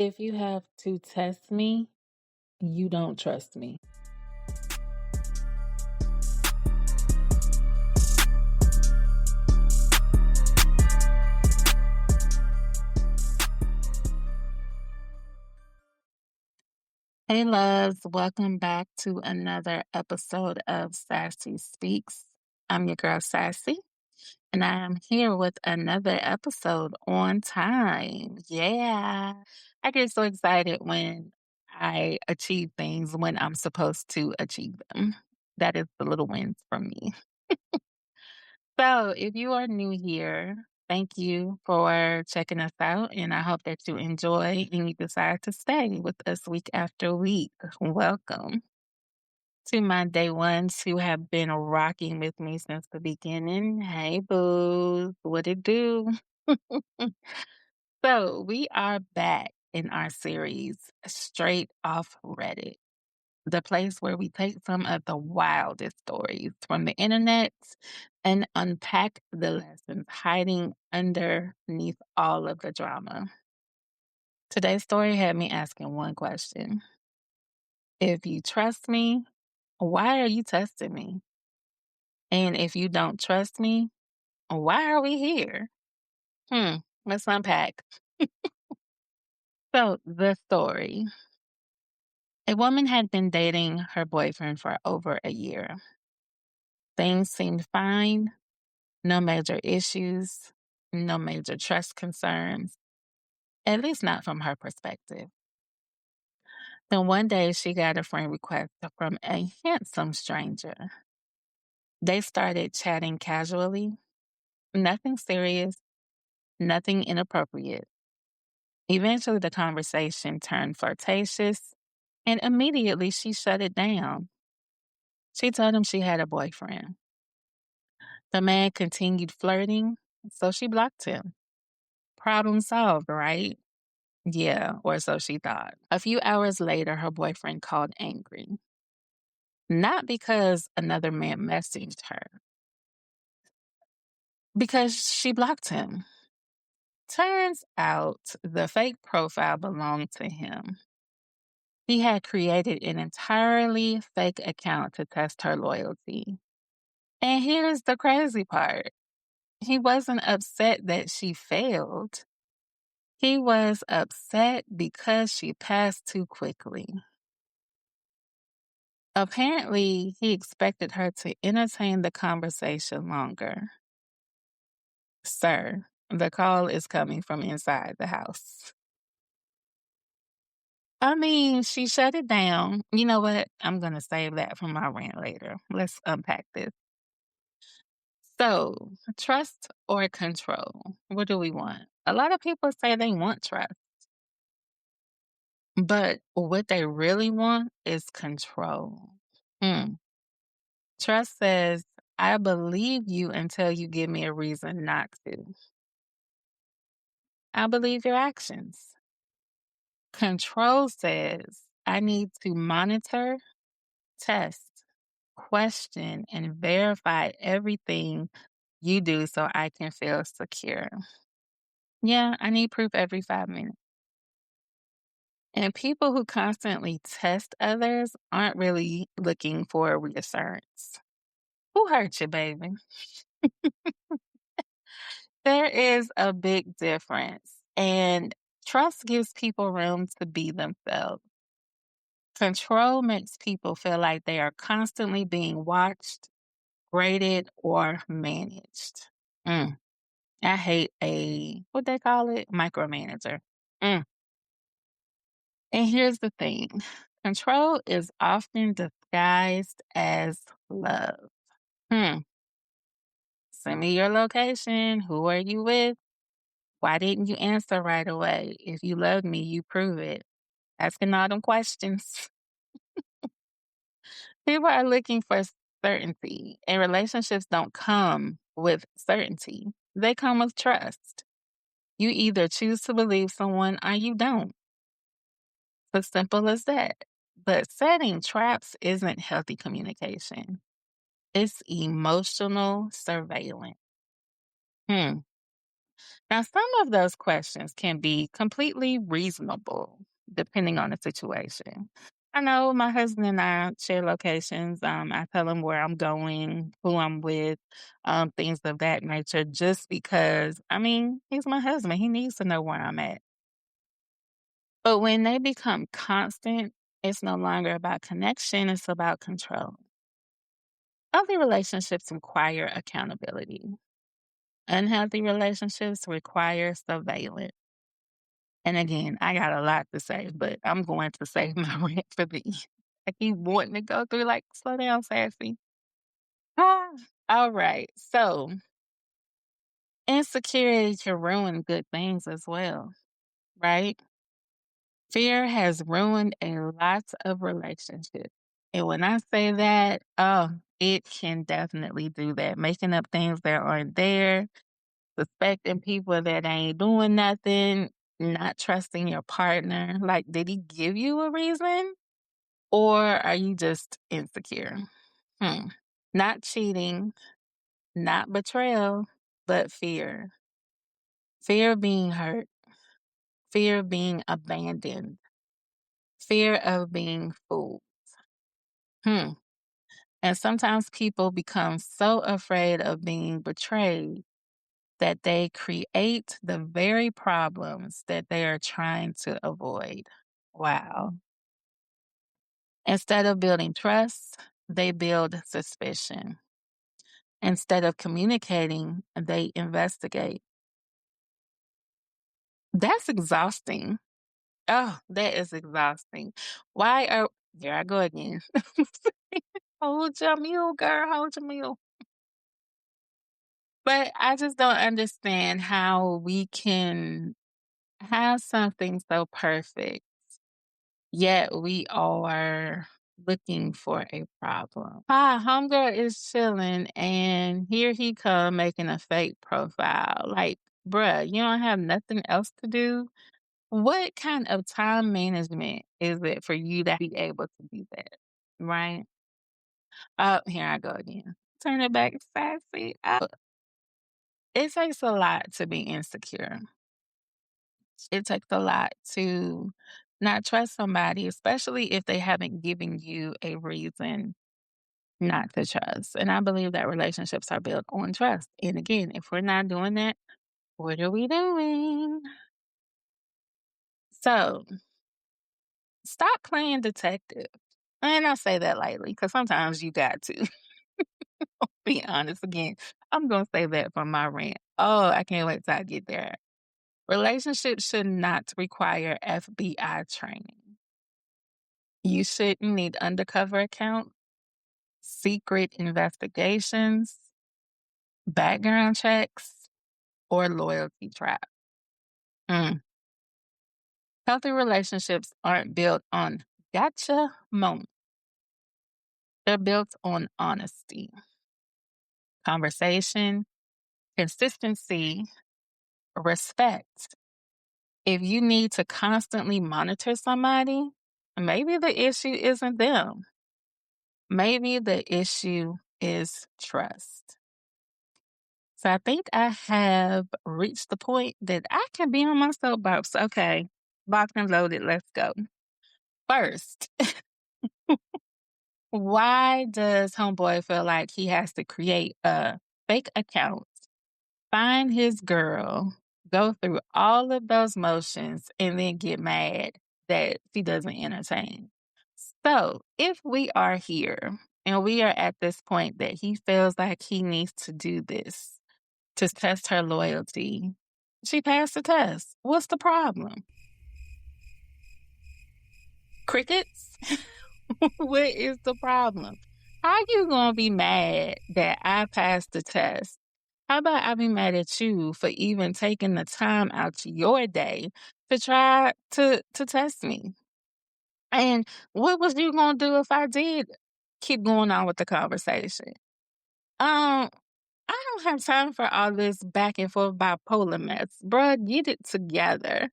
If you have to test me, you don't trust me. Hey, loves, welcome back to another episode of Sassy Speaks. I'm your girl, Sassy, and I am here with another episode on time. Yeah. I get so excited when I achieve things when I'm supposed to achieve them. That is the little wins from me. So, if you are new here, thank you for checking us out, and I hope that you enjoy and you decide to stay with us week after week. Welcome to my day ones who have been rocking with me since the beginning. Hey, boo, what it do? So, we are back in our series, Straight Off Reddit, the place where we take some of the wildest stories from the internet and unpack the lessons hiding underneath all of the drama. Today's story had me asking one question. If you trust me, why are you testing me? And if you don't trust me, why are we here? Let's unpack. So, the story. A woman had been dating her boyfriend for over a year. Things seemed fine. No major issues, no major trust concerns, at least not from her perspective. Then one day she got a friend request from a handsome stranger. They started chatting casually, nothing serious, nothing inappropriate. Eventually, the conversation turned flirtatious, and immediately she shut it down. She told him she had a boyfriend. The man continued flirting, so she blocked him. Problem solved, right? Yeah, or so she thought. A few hours later, her boyfriend called angry. Not because another man messaged her, because she blocked him. Turns out the fake profile belonged to him. He had created an entirely fake account to test her loyalty. And here's the crazy part. He wasn't upset that she failed. He was upset because she passed too quickly. Apparently, he expected her to entertain the conversation longer. Sir, the call is coming from inside the house. I mean, she shut it down. You know what? I'm going to save that for my rant later. Let's unpack this. So, trust or control? What do we want? A lot of people say they want trust, but what they really want is control. Hmm. Trust says, I believe you until you give me a reason not to. I believe your actions. Control says, I need to monitor, test, question, and verify everything you do so I can feel secure. Yeah, I need proof every 5 minutes. And people who constantly test others aren't really looking for reassurance. Who hurt you, baby? There is a big difference. And trust gives people room to be themselves. Control makes people feel like they are constantly being watched, graded, or managed. Mm, I hate what they call it, micromanager. Mm. And here's the thing. Control is often disguised as love. Hmm. Send me your location. Who are you with? Why didn't you answer right away? If you love me, you prove it. Asking all them questions. People are looking for certainty, and relationships don't come with certainty. They come with trust. You either choose to believe someone or you don't. It's as simple as that. But setting traps isn't healthy communication. It's emotional surveillance. Hmm. Now, some of those questions can be completely reasonable depending on the situation. I know my husband and I share locations. I tell him where I'm going, who I'm with, things of that nature, just because, I mean, he's my husband. He needs to know where I'm at. But when they become constant, it's no longer about connection, it's about control. Healthy relationships require accountability. Unhealthy relationships require surveillance. And again, I got a lot to say, but I'm going to save my rant for the end. I keep wanting to go through, like, slow down, Sassy. Ah, all right. So, insecurity can ruin good things as well, right? Fear has ruined a lot of relationships. And when I say that, oh, it can definitely do that. Making up things that aren't there, suspecting people that ain't doing nothing, not trusting your partner. Like, did he give you a reason? Or are you just insecure? Hmm. Not cheating, not betrayal, but fear. Fear of being hurt, fear of being abandoned, fear of being fooled. Hmm. And sometimes people become so afraid of being betrayed that they create the very problems that they are trying to avoid. Wow. Instead of building trust, they build suspicion. Instead of communicating, they investigate. That's exhausting. Oh, that is exhausting. Why are, here I go again. Hold your mule, girl, hold your mule. But I just don't understand how we can have something so perfect, yet we are looking for a problem. Hi, homegirl is chilling, and here he come making a fake profile. Like, bruh, you don't have nothing else to do. What kind of time management is it for you to be able to do that? Right? Oh, here I go again. Turn it back sassy. Oh, it takes a lot to be insecure. It takes a lot to not trust somebody, especially if they haven't given you a reason not to trust. And I believe that relationships are built on trust. And again, if we're not doing that, what are we doing? So stop playing detective. And I say that lightly because sometimes you got to be honest. Again, I'm going to say that for my rant. Oh, I can't wait till I get there. Relationships should not require FBI training. You shouldn't need undercover accounts, secret investigations, background checks, or loyalty traps. Mm. Healthy relationships aren't built on gotcha moments. They're built on honesty, conversation, consistency, respect. If you need to constantly monitor somebody, maybe the issue isn't them. Maybe the issue is trust. So I think I have reached the point that I can be on my soapbox. Okay, locked and loaded. Let's go. First, why does Homeboy feel like he has to create a fake account, find his girl, go through all of those motions, and then get mad that she doesn't entertain? So, if we are here and we are at this point that he feels like he needs to do this to test her loyalty, she passed the test. What's the problem? Crickets? What is the problem? How you gonna be mad that I passed the test? How about I be mad at you for even taking the time out your day to try to test me? And what was you gonna do if I did keep going on with the conversation? Um, I don't have time for all this back and forth bipolar mess. Bruh, get it together.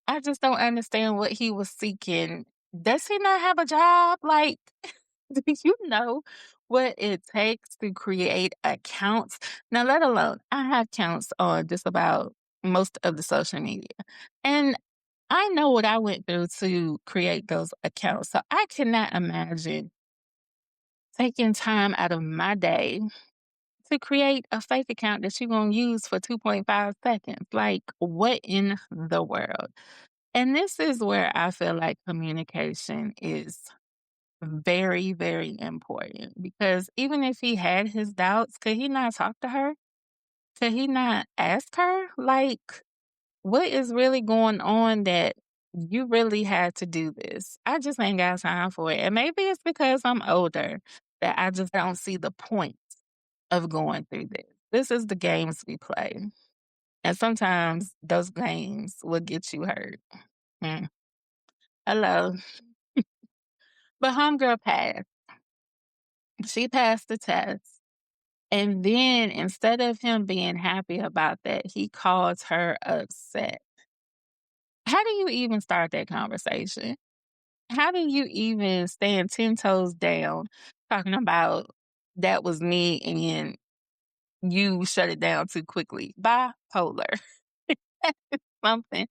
I just don't understand what he was seeking. Does he not have a job? Like, do you know what it takes to create accounts? Now, let alone, I have accounts on just about most of the social media. And I know what I went through to create those accounts. So I cannot imagine taking time out of my day to create a fake account that you're going to use for 2.5 seconds. Like, what in the world? And this is where I feel like communication is very, very important because even if he had his doubts, could he not talk to her? Could he not ask her? Like, what is really going on that you really had to do this? I just ain't got time for it. And maybe it's because I'm older that I just don't see the point of going through this. This is the games we play. And sometimes those games will get you hurt. Mm. Hello. But homegirl passed. She passed the test. And then instead of him being happy about that, he calls her upset. How do you even start that conversation? How do you even stand 10 toes down talking about that was me and you shut it down too quickly? Bipolar. Something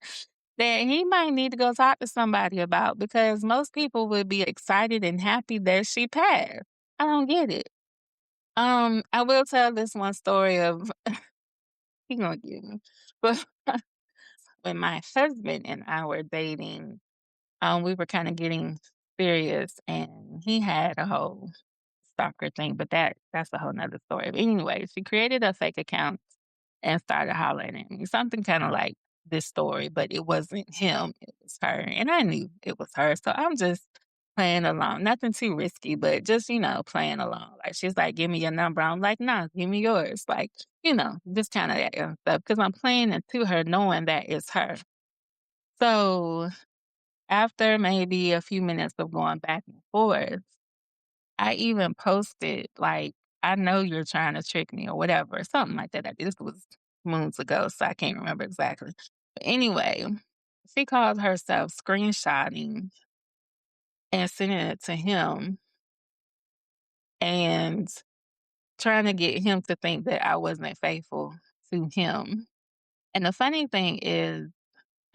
that he might need to go talk to somebody about because most people would be excited and happy that she passed. I don't get it. I will tell this one story of he gonna get me. But when my husband and I were dating, we were kind of getting serious and he had a whole stalker thing, but that's a whole nother story. But anyway, she created a fake account and started hollering at me. Something kind of like this story, but it wasn't him, it was her. And I knew it was her. So I'm just playing along. Nothing too risky, but just, playing along. Like she's like, give me your number. I'm like, nah, give me yours. Like, just kind of that stuff. Because I'm playing into her knowing that it's her. So after maybe a few minutes of going back and forth, I even posted, like, I know you're trying to trick me or whatever, something like that. This was moons ago, so I can't remember exactly. But anyway, she called herself screenshotting and sending it to him and trying to get him to think that I wasn't faithful to him. And the funny thing is,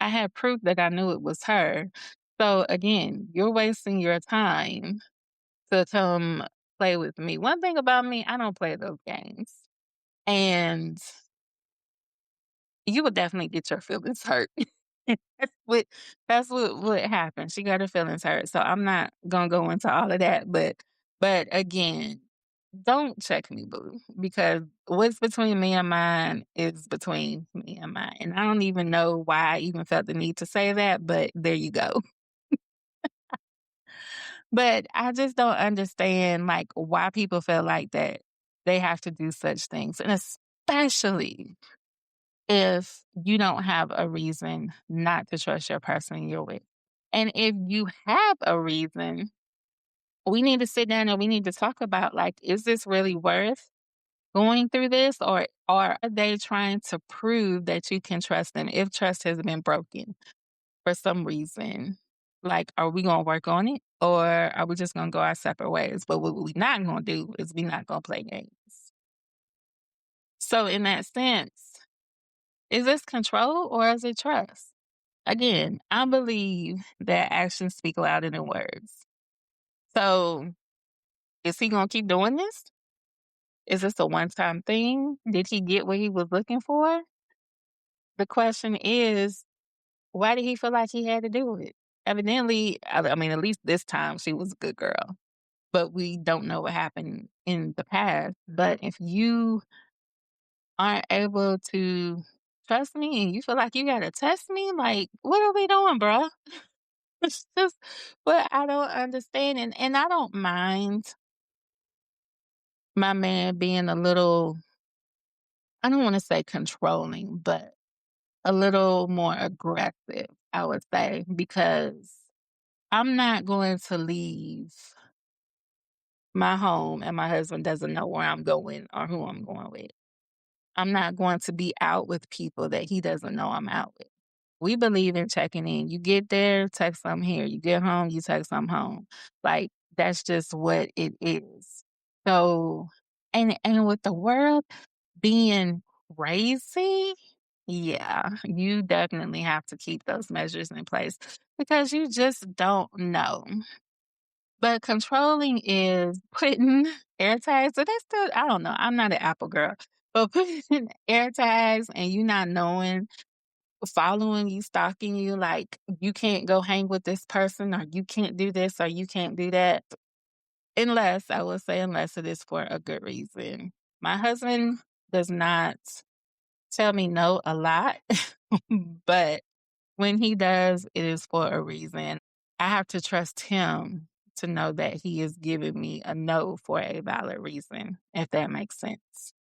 I had proof that I knew it was her. So again, you're wasting your time to come play with me. One thing about me, I don't play those games. And you would definitely get your feelings hurt. That's what happened. She got her feelings hurt. So I'm not gonna go into all of that. But again, don't check me, boo. Because what's between me and mine is between me and mine. And I don't even know why I even felt the need to say that, but there you go. But I just don't understand, like, why people feel like that they have to do such things, and especially if you don't have a reason not to trust your person you're with. And if you have a reason, we need to sit down and we need to talk about, like, is this really worth going through this, or are they trying to prove that you can trust them if trust has been broken for some reason? Like, are we gonna work on it or are we just gonna go our separate ways? But what we not gonna do is we not gonna play games. So in that sense, is this control or is it trust? Again, I believe that actions speak louder than words. So is he gonna keep doing this? Is this a one-time thing? Did he get what he was looking for? The question is, why did he feel like he had to do it? Evidently, I mean, at least this time she was a good girl. But we don't know what happened in the past. But if you aren't able to trust me and you feel like you gotta test me, like, what are we doing, bruh? It's just what I don't understand. And I don't mind my man being a little, I don't want to say controlling, but a little more aggressive, I would say, because I'm not going to leave my home and my husband doesn't know where I'm going or who I'm going with. I'm not going to be out with people that he doesn't know I'm out with. We believe in checking in. You get there, text them here. You get home, you text them home. Like, that's just what it is. So, and with the world being crazy, Yeah, you definitely have to keep those measures in place because you just don't know. But controlling is putting air tags, so that's still I don't know, I'm not an Apple girl, but putting air tags and you not knowing, following you, stalking you, like, you can't go hang with this person or you can't do this or you can't do that, unless, I will say unless it is for a good reason. My husband does not tell me no a lot, but when he does, it is for a reason. I have to trust him to know that he is giving me a no for a valid reason, if that makes sense.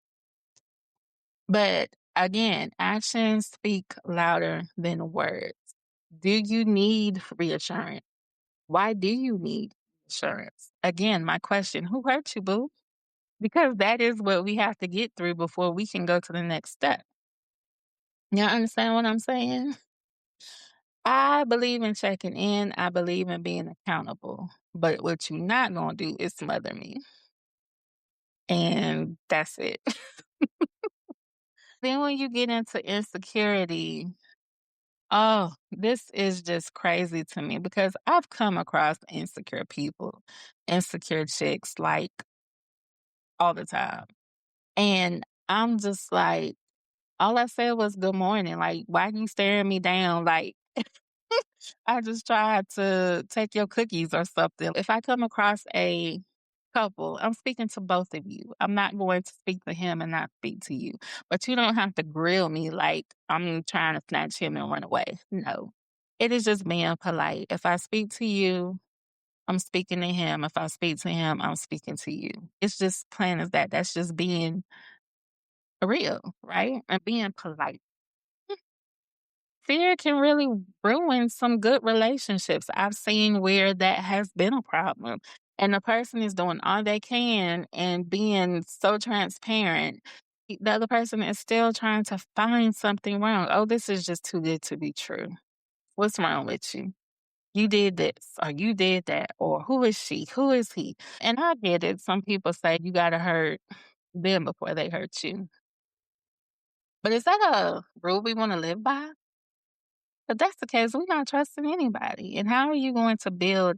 But again, actions speak louder than words. Do you need reassurance? Why do you need reassurance? Again, my question, who hurt you, boo? Because that is what we have to get through before we can go to the next step. Y'all understand what I'm saying? I believe in checking in. I believe in being accountable. But what you're not going to do is smother me. And that's it. Then when you get into insecurity, oh, this is just crazy to me because I've come across insecure people, insecure chicks, like all the time. And I'm just like, all I said was good morning. Like, why you staring me down? Like, I just tried to take your cookies or something. If I come across a couple, I'm speaking to both of you. I'm not going to speak to him and not speak to you. But you don't have to grill me like I'm trying to snatch him and run away. No. It is just being polite. If I speak to you, I'm speaking to him. If I speak to him, I'm speaking to you. It's just plain as that. That's just being real, right? And being polite. Fear can really ruin some good relationships. I've seen where that has been a problem. And the person is doing all they can and being so transparent. The other person is still trying to find something wrong. Oh, this is just too good to be true. What's wrong with you? You did this, or you did that, or who is she? Who is he? And I get it. Some people say you got to hurt them before they hurt you. But is that a rule we want to live by? If that's the case, we're not trusting anybody. And how are you going to build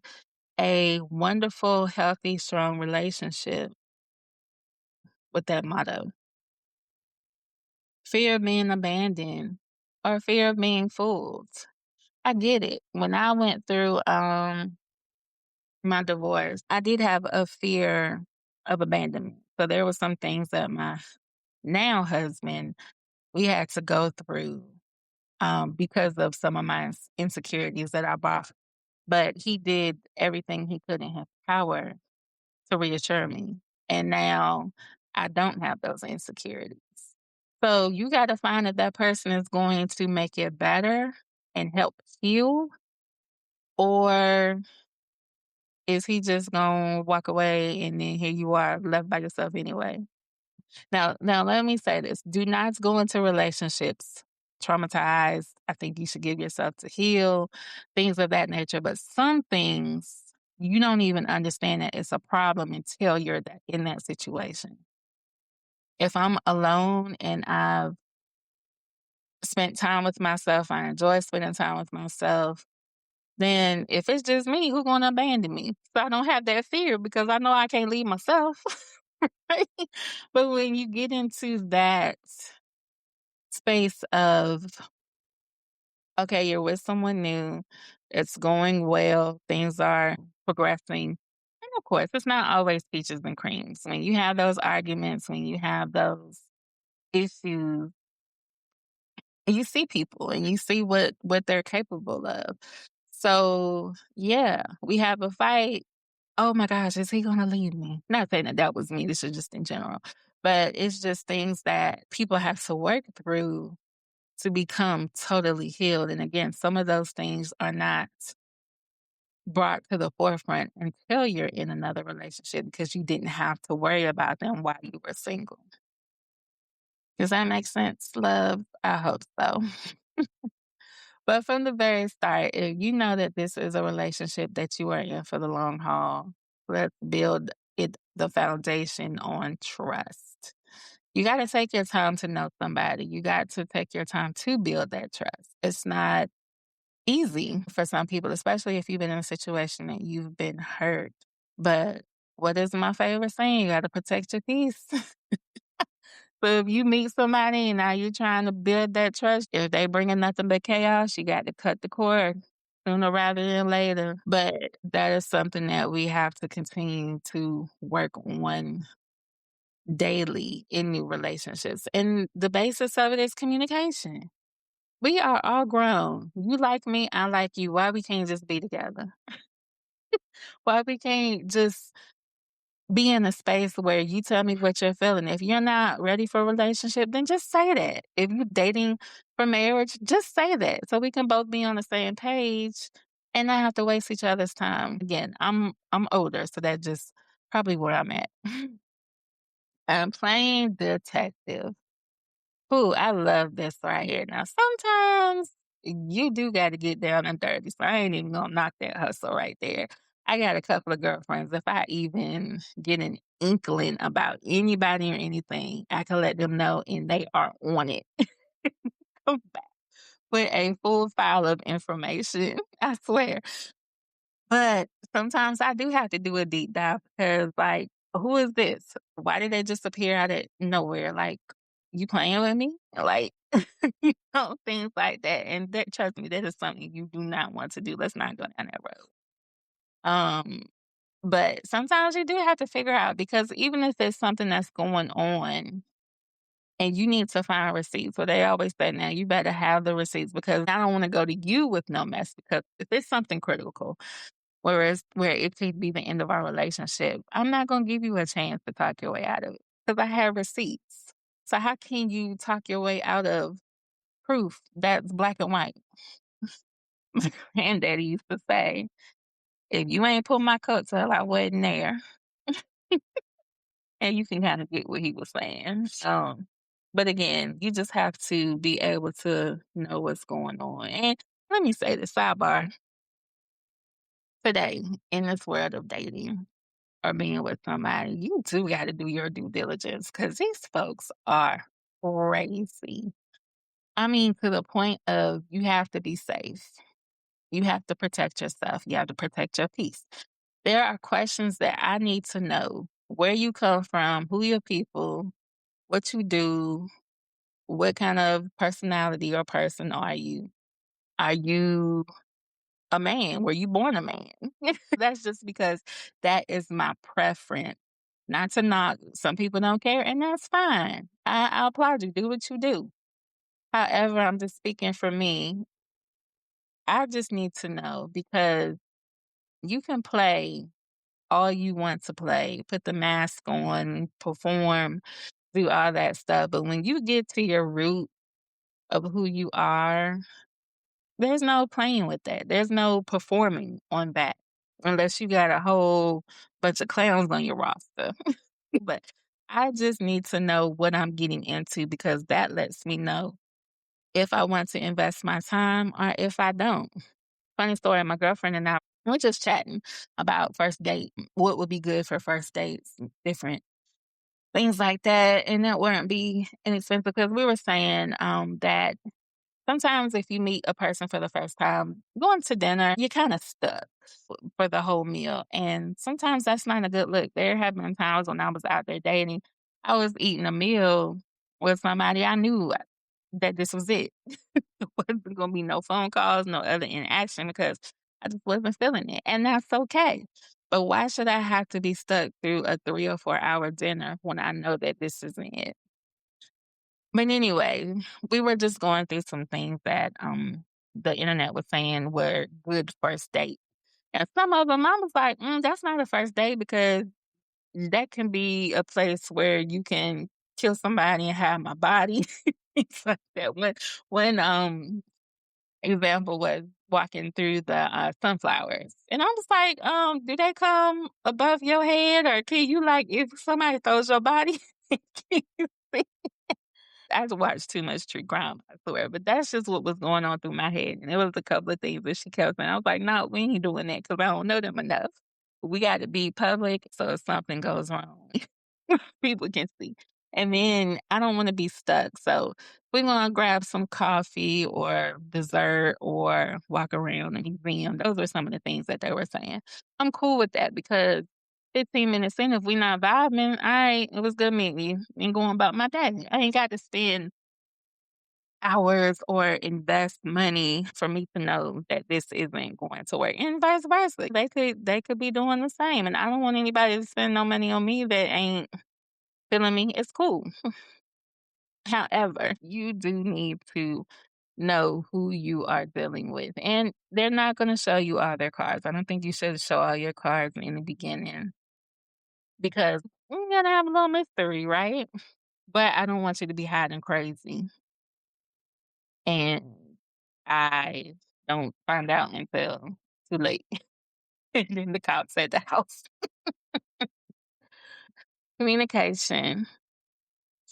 a wonderful, healthy, strong relationship with that motto? Fear of being abandoned or fear of being fooled. I get it. When I went through my divorce, I did have a fear of abandonment. So there were some things that my now husband we had to go through because of some of my insecurities that I brought. But he did everything he could in his power to reassure me. And now I don't have those insecurities. So you got to find if that person is going to make it better and help heal, or is he just going to walk away and then here you are left by yourself anyway? Now let me say this. Do not go into relationships traumatized. I think you should give yourself to heal, things of that nature. But some things you don't even understand that it's a problem until you're in that situation. If I'm alone and I've spent time with myself, I enjoy spending time with myself, then if it's just me, who's going to abandon me? So I don't have that fear because I know I can't leave myself. Right? But when you get into that space of, okay, you're with someone new, it's going well, things are progressing. And of course, it's not always peaches and creams. When you have those arguments, when you have those issues, you see people and you see what they're capable of. So, yeah, we have a fight. Oh my gosh, is he going to leave me? Not saying that that was me, this is just in general. But it's just things that people have to work through to become totally healed. And again, some of those things are not brought to the forefront until you're in another relationship because you didn't have to worry about them while you were single. Does that make sense, love? I hope so. But from the very start, if you know that this is a relationship that you are in for the long haul, let's build the foundation on trust. You gotta take your time to know somebody. You got to take your time to build that trust. It's not easy for some people, especially if you've been in a situation that you've been hurt. But what is my favorite saying? You gotta protect your peace. So if you meet somebody and now you're trying to build that trust, if they bringing nothing but chaos, you got to cut the cord sooner rather than later. But that is something that we have to continue to work on daily in new relationships. And the basis of it is communication. We are all grown. You like me, I like you. Why we can't just be together? Why we can't just be in a space where you tell me what you're feeling. If you're not ready for a relationship, then just say that. If you're dating for marriage, just say that so we can both be on the same page and not have to waste each other's time. Again, I'm older, so that's just probably where I'm at. I'm playing detective. Ooh, I love this right here. Now, sometimes you do got to get down and dirty, so I ain't even gonna knock that hustle right there. I got a couple of girlfriends. If I even get an inkling about anybody or anything, I can let them know, and they are on it. Come back with a full file of information. I swear. But sometimes I do have to do a deep dive because, like, who is this? Why did they just appear out of nowhere? Like, you playing with me? Like, things like that. And that, trust me, that is something you do not want to do. Let's not go down that road. Um, but sometimes you do have to figure out because even if it's something that's going on and you need to find receipts, so they always say now you better have the receipts because I don't want to go to you with no mess because if it's something critical, whereas where it could be the end of our relationship, I'm not going to give you a chance to talk your way out of it because I have receipts. So how can you talk your way out of proof that's black and white? My granddaddy used to say, if you ain't pull my coat till I wasn't there, and you can kind of get what he was saying. But again, you just have to be able to know what's going on. And let me say this sidebar today in this world of dating or being with somebody, you do got to do your due diligence because these folks are crazy. I mean, to the point of you have to be safe. You have to protect yourself. You have to protect your peace. There are questions that I need to know where you come from, who your people, what you do, what kind of personality or person are you? Are you a man? Were you born a man? That's just because that is my preference. Not to knock, some people don't care, and that's fine. I applaud you. Do what you do. However, I'm just speaking for me. I just need to know because you can play all you want to play, put the mask on, perform, do all that stuff. But when you get to your root of who you are, there's no playing with that. There's no performing on that unless you got a whole bunch of clowns on your roster. But I just need to know what I'm getting into because that lets me know if I want to invest my time or if I don't. Funny story, my girlfriend and I were just chatting about first date, what would be good for first dates, different things like that. And that wouldn't be inexpensive because we were saying that sometimes if you meet a person for the first time, going to dinner, you're kind of stuck for the whole meal. And sometimes that's not a good look. There have been times when I was out there dating, I was eating a meal with somebody I knew that this was it. It wasn't going to be no phone calls, no other interaction because I just wasn't feeling it. And that's okay. But why should I have to be stuck through a 3 or 4 hour dinner when I know that this isn't it? But anyway, we were just going through some things that the internet was saying were good first dates. And some of them, I was like, that's not a first date because that can be a place where you can kill somebody and have my body. It's like that. One example was walking through the sunflowers. And I was like, do they come above your head or can you like if somebody throws your body? Can you see? I watched too much true crime, I swear. But that's just what was going on through my head. And it was a couple of things that she kept saying. I was like, no, we ain't doing that because I don't know them enough. We got to be public so if something goes wrong, people can see. And then I don't want to be stuck. So we're going to grab some coffee or dessert or walk around the museum. Those are some of the things that they were saying. I'm cool with that because 15 minutes in, if we're not vibing, it was good meeting you and going about my day. I ain't got to spend hours or invest money for me to know that this isn't going to work. And vice versa. They could be doing the same. And I don't want anybody to spend no money on me that ain't feeling me. It's cool. However, you do need to know who you are dealing with. And they're not going to show you all their cards. I don't think you should show all your cards in the beginning because you're going to have a little mystery, right? But I don't want you to be hiding crazy. And I don't find out until too late. And then the cops at the house. Communication,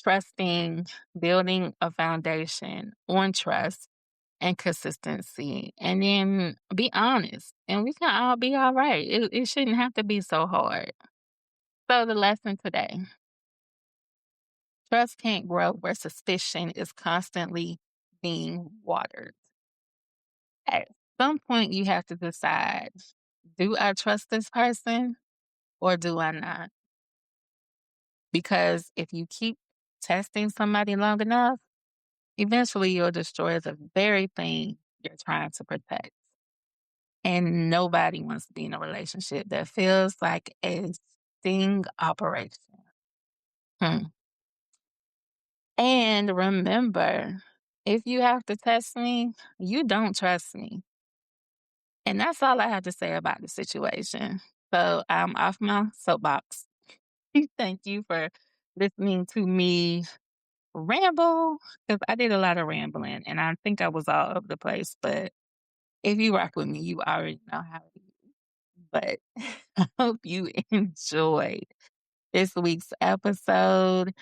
trusting, building a foundation on trust and consistency. And then be honest. And we can all be all right. It shouldn't have to be so hard. So the lesson today, trust can't grow where suspicion is constantly being watered. At some point, you have to decide, do I trust this person or do I not? Because if you keep testing somebody long enough, eventually you'll destroy the very thing you're trying to protect. And nobody wants to be in a relationship that feels like a sting operation. Hmm. And remember, if you have to test me, you don't trust me. And that's all I have to say about the situation. So I'm off my soapbox. Thank you for listening to me ramble because I did a lot of rambling and I think I was all over the place. But if you rock with me, you already know how it is. But I hope you enjoyed this week's episode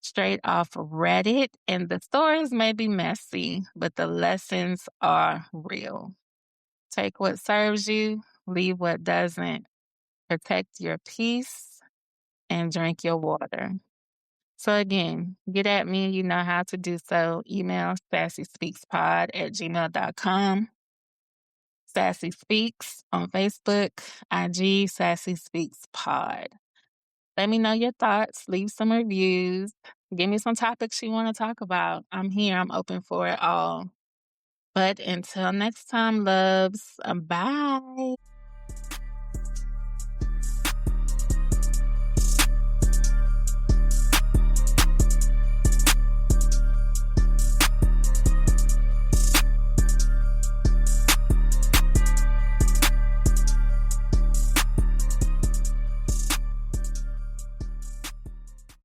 straight off Reddit. And the stories may be messy, but the lessons are real. Take what serves you, leave what doesn't. Protect your peace and drink your water. So again, get at me. You know how to do so. Email sassyspeakspod@gmail.com. Sassy Speaks on Facebook, IG, Sassy Speaks Pod. Let me know your thoughts. Leave some reviews. Give me some topics you want to talk about. I'm here. I'm open for it all. But until next time, loves, bye.